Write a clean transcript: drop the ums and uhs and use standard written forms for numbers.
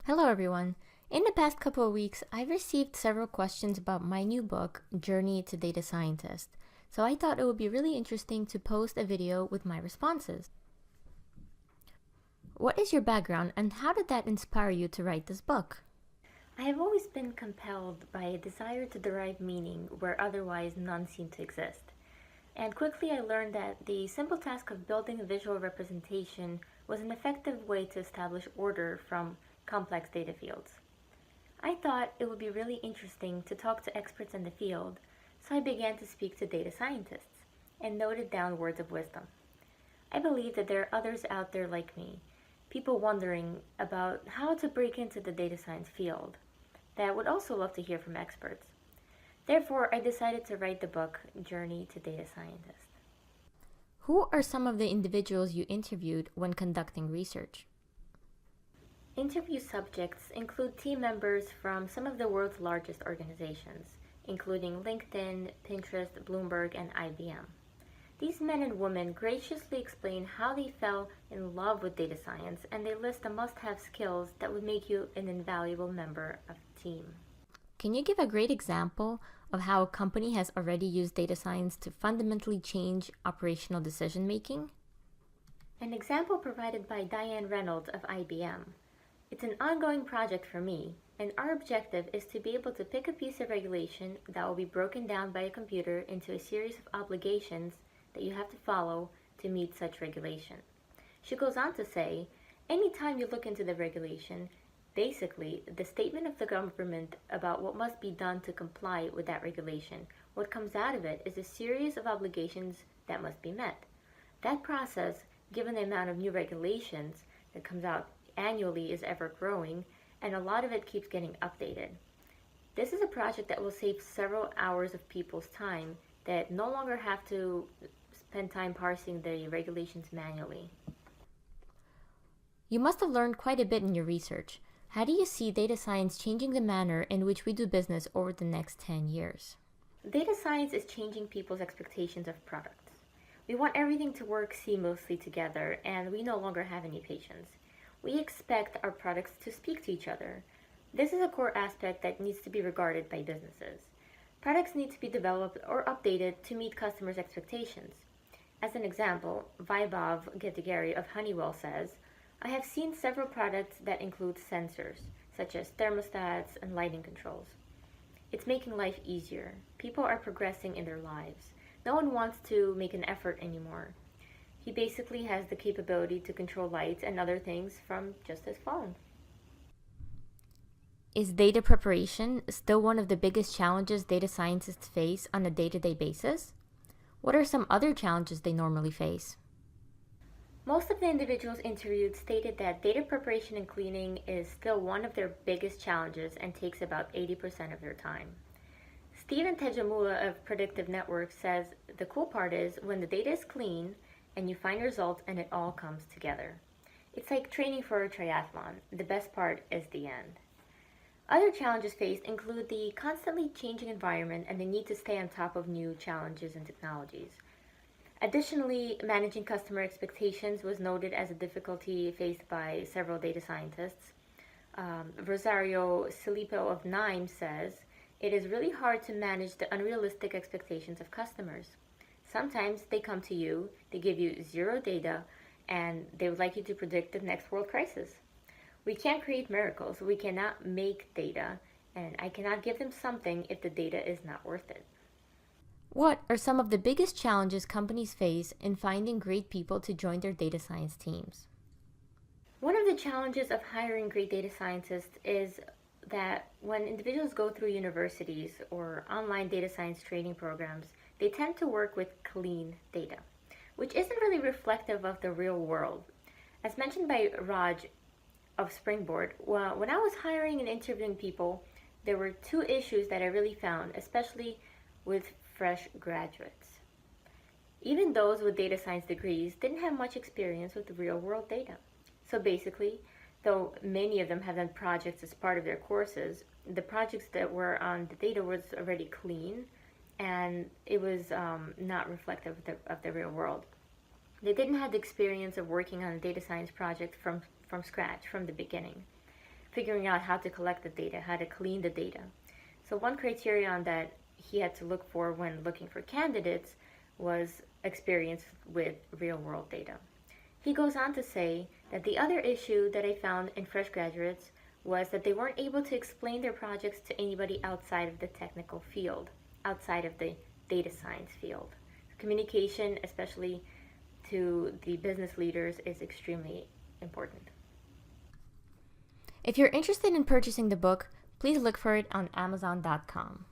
Hello, everyone. In the past couple of weeks, I've received several questions about my new book, Journey to Data Scientist. So I thought it would be really interesting to post a video with my responses. What is your background and how did that inspire you to write this book? I have always been compelled by a desire to derive meaning where otherwise none seem to exist. And quickly I learned that the simple task of building a visual representation was an effective way to establish order from complex data fields. I thought it would be really interesting to talk to experts in the field, so I began to speak to data scientists and noted down words of wisdom. I believe that there are others out there like me, people wondering about how to break into the data science field, that would also love to hear from experts. Therefore, I decided to write the book, Journey to Data Scientist. Who are some of the individuals you interviewed when conducting research? Interview subjects include team members from some of the world's largest organizations, including LinkedIn, Pinterest, Bloomberg, and IBM. These men and women graciously explain how they fell in love with data science, and they list the must-have skills that would make you an invaluable member of the team. Can you give a great example of how a company has already used data science to fundamentally change operational decision-making? An example provided by Diane Reynolds of IBM. It's an ongoing project for me, and our objective is to be able to pick a piece of regulation that will be broken down by a computer into a series of obligations that you have to follow to meet such regulation. She goes on to say, anytime you look into the regulation, basically, the statement of the government about what must be done to comply with that regulation, what comes out of it is a series of obligations that must be met. That process, given the amount of new regulations that comes out annually, is ever growing, and a lot of it keeps getting updated. This is a project that will save several hours of people's time that no longer have to spend time parsing the regulations manually. You must have learned quite a bit in your research. How do you see data science changing the manner in which we do business over the next 10 years? Data science is changing people's expectations of products. We want everything to work seamlessly together, and we no longer have any patience. We expect our products to speak to each other. This is a core aspect that needs to be regarded by businesses. Products need to be developed or updated to meet customers' expectations. As an example, Vaibhav Getigeri of Honeywell says, I have seen several products that include sensors, such as thermostats and lighting controls. It's making life easier. People are progressing in their lives. No one wants to make an effort anymore. He basically has the capability to control lights and other things from just his phone. Is data preparation still one of the biggest challenges data scientists face on a day-to-day basis? What are some other challenges they normally face? Most of the individuals interviewed stated that data preparation and cleaning is still one of their biggest challenges and takes about 80% of their time. Steven Tejamula of Predictive Networks says the cool part is when the data is clean and you find results and it all comes together. It's like training for a triathlon. The best part is the end. Other challenges faced include the constantly changing environment and the need to stay on top of new challenges and technologies. Additionally, managing customer expectations was noted as a difficulty faced by several data scientists. Rosario Silipo of NIME says, it is really hard to manage the unrealistic expectations of customers. Sometimes they come to you, they give you zero data, and they would like you to predict the next world crisis. We can't create miracles, we cannot make data, and I cannot give them something if the data is not worth it. What are some of the biggest challenges companies face in finding great people to join their data science teams? One of the challenges of hiring great data scientists is that when individuals go through universities or online data science training programs, they tend to work with clean data, which isn't really reflective of the real world. As mentioned by Raj of Springboard, when I was hiring and interviewing people, there were two issues that I really found, especially with fresh graduates. Even those with data science degrees didn't have much experience with real world data. So basically, though many of them have done projects as part of their courses, the projects that were on the data was already clean and it was not reflective of the real world. They didn't have the experience of working on a data science project from scratch, from the beginning. figuring out how to collect the data, how to clean the data. So one criterion that he had to look for when looking for candidates was experience with real-world data. He goes on to say that the other issue that I found in fresh graduates was that they weren't able to explain their projects to anybody outside of the technical field, outside of the data science field. Communication, especially to the business leaders, is extremely important. If you're interested in purchasing the book, please look for it on Amazon.com.